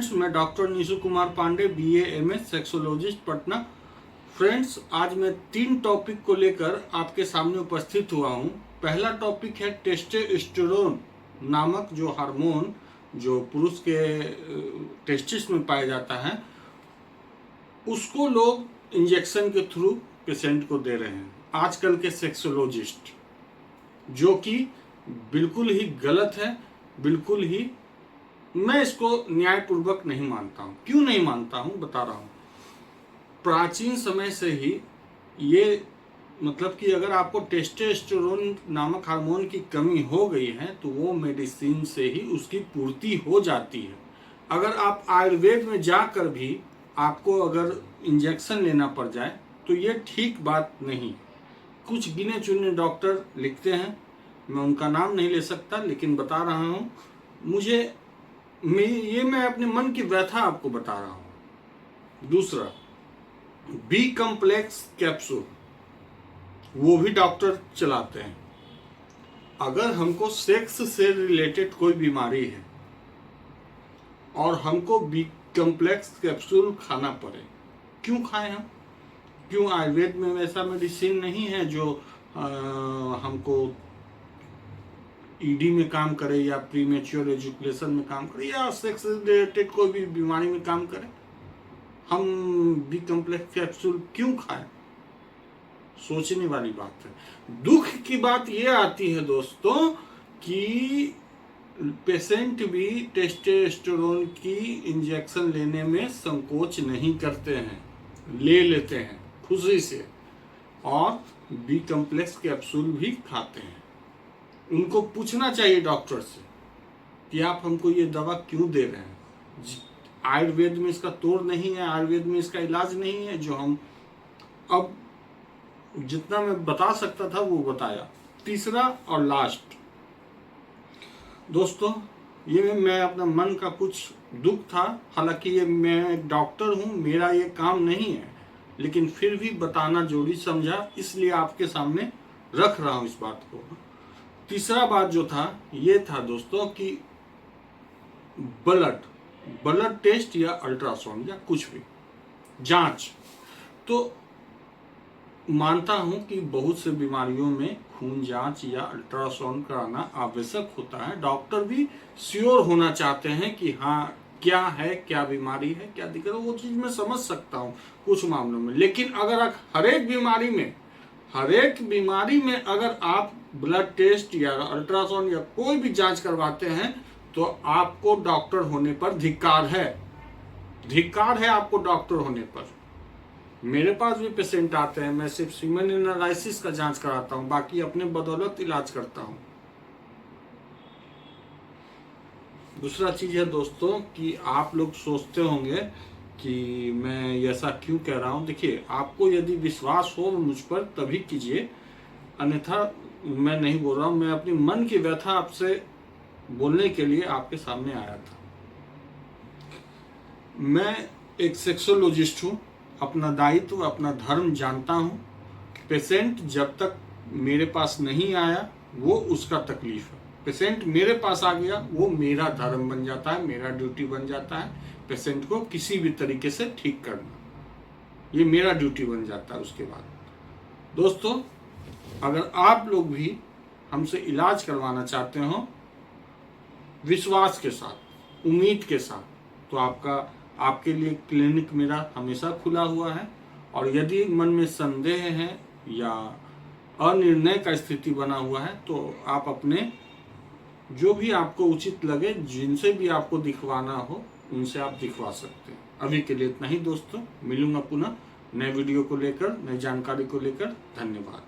Friends, मैं doctor Neeshu Kumar Pandey, BA MA sexologist, Patna. Friends, आज मैं 3 टॉपिक को लेकर आपके सामने उपस्थित हुआ हूं। पहला टॉपिक है टेस्टोस्टेरोन नामक जो हार्मोन जो पुरुष के टेस्टिस में पाया जाता है, उसको लोग इंजेक्शन के थ्रू पेशेंट को दे रहे हैं आजकल के सेक्सोलॉजिस्ट, जो कि बिल्कुल ही गलत है। बिल्कुल ही मैं इसको न्यायपूर्वक नहीं मानता हूं। क्यों नहीं मानता हूं, बता रहा हूं। प्राचीन समय से ही ये मतलब कि अगर आपको टेस्टोस्टेरोन नामक हार्मोन की कमी हो गई है तो वो मेडिसिन से ही उसकी पूर्ति हो जाती है। अगर आप आयुर्वेद में जाकर भी आपको अगर इंजेक्शन लेना पड़ जाए तो ये ठीक बात नहीं। कुछ गिने चुने डॉक्टर लिखते हैं, मैं उनका नाम नहीं ले सकता, लेकिन बता रहा हूं, मैं अपने मन की व्यथा आपको बता रहा हूं। दूसरा, बी कॉम्प्लेक्स कैप्सूल, वो भी डॉक्टर चलाते हैं। अगर हमको सेक्स से रिलेटेड कोई बीमारी है और हमको बी कॉम्प्लेक्स कैप्सूल खाना पड़े, क्यों खाएं हम? क्यों आयुर्वेद में वैसा मेडिसिन नहीं है जो हमको ईडी में काम करे या प्रीमेच्योर एजुकेशन में काम करे या सेक्स रिलेटेड कोई भी बीमारी में काम करे? हम बी कॉम्प्लेक्स कैप्सूल क्यों खाएं? सोचने वाली बात है। दुख की बात यह आती है दोस्तों कि पेशेंट भी टेस्टोस्टेरोन की इंजेक्शन लेने में संकोच नहीं करते हैं, ले लेते हैं खुशी से, और बी कॉम्प्लेक्स कैप्सूल भी खाते हैं। उनको पूछना चाहिए डॉक्टर से कि आप हमको ये दवा क्यों दे रहे हैं। आयुर्वेद में इसका तोड़ नहीं है, आयुर्वेद में इसका इलाज नहीं है। जो हम अब जितना मैं बता सकता था वो बताया। तीसरा और लास्ट दोस्तों, ये मैं अपना मन का कुछ दुख था, हालांकि ये मैं डॉक्टर हूँ, मेरा ये काम नहीं है, लेकिन फिर भी बताना जरूरी समझा, इसलिए आपके सामने रख रहा हूँ इस बात को। तीसरा बात जो था ये था दोस्तों कि ब्लड टेस्ट या अल्ट्रासाउंड या कुछ भी जांच, तो मानता हूं कि बहुत से बीमारियों में खून जांच या अल्ट्रासाउंड कराना आवश्यक होता है। डॉक्टर भी श्योर होना चाहते हैं कि हाँ क्या है, क्या बीमारी है, क्या दिक्कत है, वो चीज मैं समझ सकता हूं कुछ मामलों में। लेकिन अगर आप हर एक बीमारी में अगर आप ब्लड टेस्ट या अल्ट्रासाउंड या कोई भी जांच करवाते हैं तो आपको डॉक्टर होने पर धिक्कार है आपको डॉक्टर होने पर। मेरे पास भी पेशेंट आते हैं, मैं सिर्फ सीमेन एनालिसिस का जांच कराता हूं, बाकी अपने बदौलत इलाज करता हूं। दूसरा चीज है दोस्तों कि आप लोग सोचते होंगे कि मैं ऐसा क्यों कह रहा हूं। देखिए, आपको यदि विश्वास हो मुझ पर तभी कीजिए, अन्यथा मैं नहीं बोल रहा हूं। मैं अपनी मन की व्यथा आपसे बोलने के लिए आपके सामने आया था। मैं एक सेक्सोलॉजिस्ट हूं, अपना दायित्व अपना धर्म जानता हूं। पेशेंट जब तक मेरे पास नहीं आया वो उसका तकलीफ है, पेशेंट मेरे पास आ गया वो मेरा धर्म बन जाता है, मेरा ड्यूटी बन जाता है पेशेंट को किसी भी तरीके से ठीक करना, ये मेरा ड्यूटी बन जाता है। उसके बाद दोस्तों, अगर आप लोग भी हमसे इलाज करवाना चाहते हो विश्वास के साथ, उम्मीद के साथ, तो आपके लिए क्लिनिक मेरा हमेशा खुला हुआ है। और यदि मन में संदेह है या अनिर्णय का स्थिति बना हुआ है तो आप अपने जो भी आपको उचित लगे, जिनसे भी आपको दिखवाना हो, उनसे आप दिखवा सकते हैं। अभी के लिए इतना ही दोस्तों, मिलूंगा पुनः नए वीडियो को लेकर, नई जानकारी को लेकर। धन्यवाद।